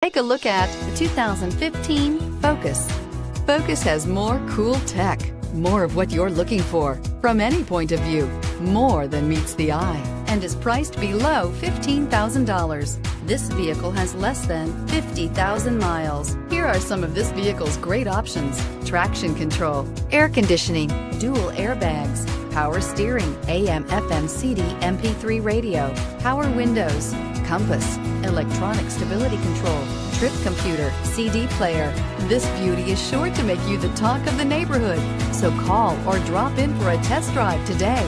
Take a look at the 2015 Focus. Focus has more cool tech, more of what you're looking for from any point of view, more than meets the eye, and is priced below $15,000. This vehicle has less than 50,000 miles. Here are some of this vehicle's great options: traction control, air conditioning, dual airbags, power steering, AM/FM CD MP3 radio, power windows, compass, electronic stability control, trip computer, CD player. This beauty is sure to make you the talk of the neighborhood. So call or drop in for a test drive today.